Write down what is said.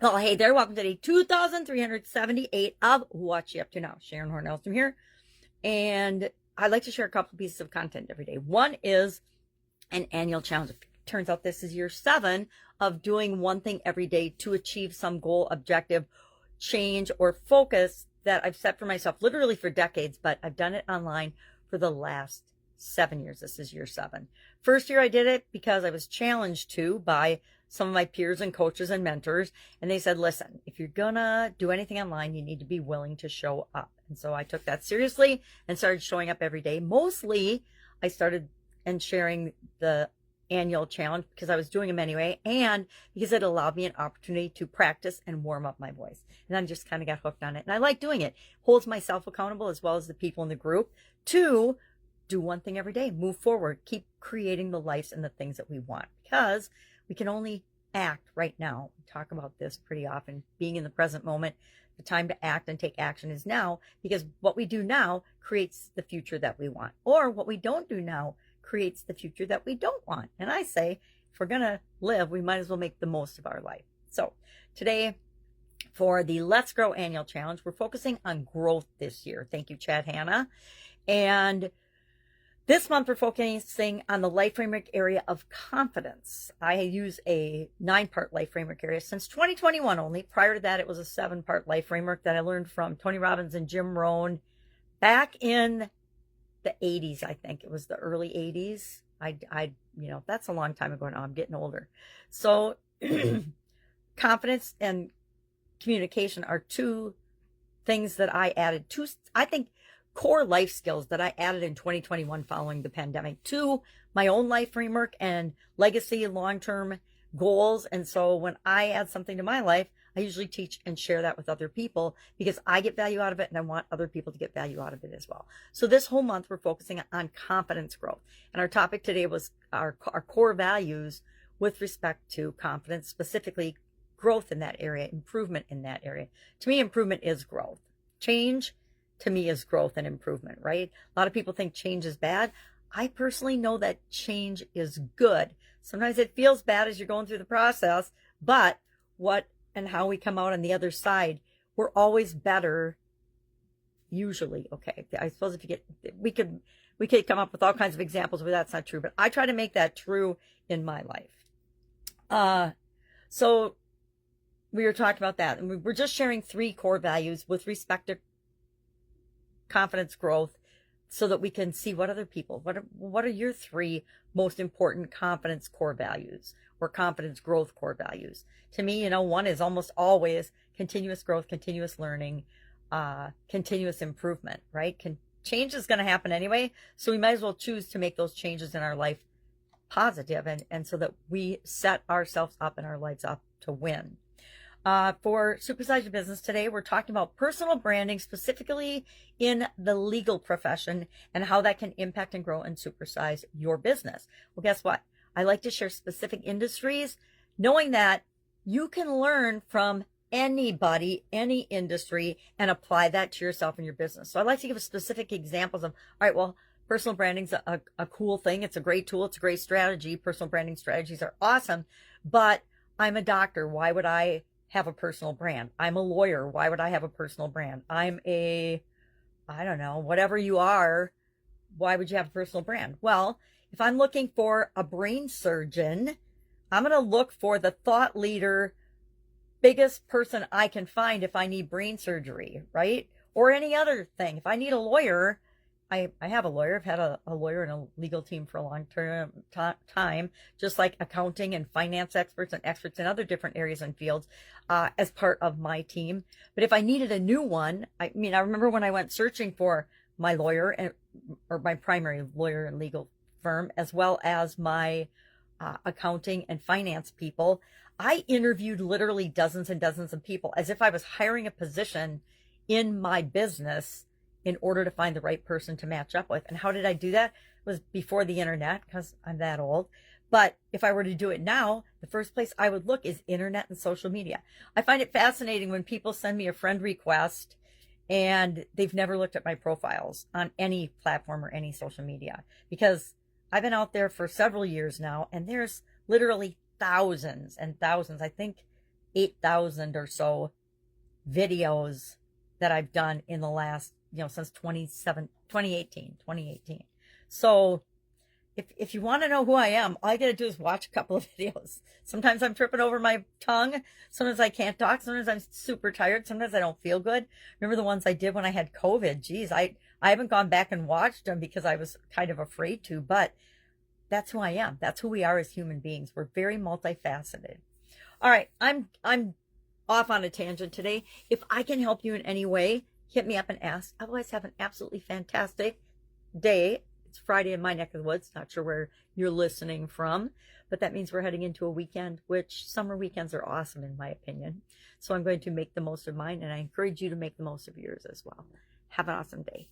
Oh, hey there. Welcome to day 2378 of What You Up To Now. Sharon Horne-Ellstrom here. And I like to share a couple of pieces of content every day. One is an annual challenge. It turns out this is year 7 of doing one thing every day to achieve some goal, objective, change, or focus that I've set for myself literally for decades, but I've done it online for the last 7 years. This is year 7. First year I did it because I was challenged to by some of my peers and coaches and mentors. And they said, listen, if you're gonna do anything online, you need to be willing to show up. And so I took that seriously and started showing up every day. Mostly I started and sharing the annual challenge because I was doing them anyway, and because it allowed me an opportunity to practice and warm up my voice. And I just kind of got hooked on it. And I like doing it. Holds myself accountable as well as the people in the group to do one thing every day, move forward, keep creating the lives and the things that we want, because we can only act right now. We talk about this pretty often, being in the present moment. The time to act and take action is now, because what we do now creates the future that we want, or what we don't do now creates the future that we don't want. And I say, if we're going to live, we might as well make the most of our life. So today, for the Let's Grow annual challenge, we're focusing on growth this year. Thank you, Chad Hanna. And this month, we're focusing on the life framework area of confidence. I use a 9-part life framework area since 2021 only. Prior to that, it was a 7-part life framework that I learned from Tony Robbins and Jim Rohn back in the 80s, I think. It was the early 80s. That's a long time ago now. I'm getting older. So confidence and communication are two things that I added. I think, core life skills that I added in 2021 following the pandemic to my own life framework and legacy long-term goals. And so when I add something to my life, I usually teach and share that with other people because I get value out of it and I want other people to get value out of it as well. So this whole month we're focusing on confidence growth. And our topic today was our core values with respect to confidence, specifically growth in that area, improvement in that area. To me, improvement is growth. Change to me is growth and improvement, right? A lot of people think change is bad. I personally know that change is good. Sometimes it feels bad as you're going through the process, but what and how we come out on the other side, we're always better, usually. Okay, I suppose we could come up with all kinds of examples where that's not true, but I try to make that true in my life. So we were talking about that, and we're just sharing 3 core values with respect to confidence growth, so that we can see what other people, what are your 3 most important confidence core values or confidence growth core values. To me, one is almost always continuous growth, continuous learning, continuous improvement, right? Change is going to happen anyway, so we might as well choose to make those changes in our life positive, and so that we set ourselves up and our lives up to win. For Supersize Your Business today, we're talking about personal branding, specifically in the legal profession, and how that can impact and grow and supersize your business. Well, guess what? I like to share specific industries, knowing that you can learn from anybody, any industry, and apply that to yourself and your business. So I like to give specific examples of, all right, well, personal branding's a cool thing. It's a great tool. It's a great strategy. Personal branding strategies are awesome, but I'm a doctor. Why would I have a personal brand? I'm a lawyer. Why would I have a personal brand? I'm I don't know, whatever you are, why would you have a personal brand? Well, if I'm looking for a brain surgeon, I'm going to look for the thought leader, biggest person I can find if I need brain surgery, right? Or any other thing. If I need a lawyer, I have a lawyer. I've had a lawyer and a legal team for a long time, just like accounting and finance experts and experts in other different areas and fields as part of my team. But if I needed a new one, I remember when I went searching for my lawyer or my primary lawyer and legal firm, as well as my accounting and finance people, I interviewed literally dozens and dozens of people as if I was hiring a position in my business in order to find the right person to match up with. And how did I do that? It was before the internet, because I'm that old. But if I were to do it now, the first place I would look is internet and social media. I find it fascinating when people send me a friend request and they've never looked at my profiles on any platform or any social media, because I've been out there for several years now, and there's literally thousands and thousands. I think 8,000 or so videos that I've done in the last, since 2018. So if you want to know who I am, all I got to do is watch a couple of videos. Sometimes I'm tripping over my tongue. Sometimes I can't talk. Sometimes I'm super tired. Sometimes I don't feel good. Remember the ones I did when I had COVID? Geez, I haven't gone back and watched them because I was kind of afraid to, but that's who I am. That's who we are as human beings. We're very multifaceted. All right, I'm off on a tangent today. If I can help you in any way, hit me up and ask. Otherwise, have an absolutely fantastic day. It's Friday in my neck of the woods. Not sure where you're listening from, but that means we're heading into a weekend, which summer weekends are awesome in my opinion. So I'm going to make the most of mine, and I encourage you to make the most of yours as well. Have an awesome day.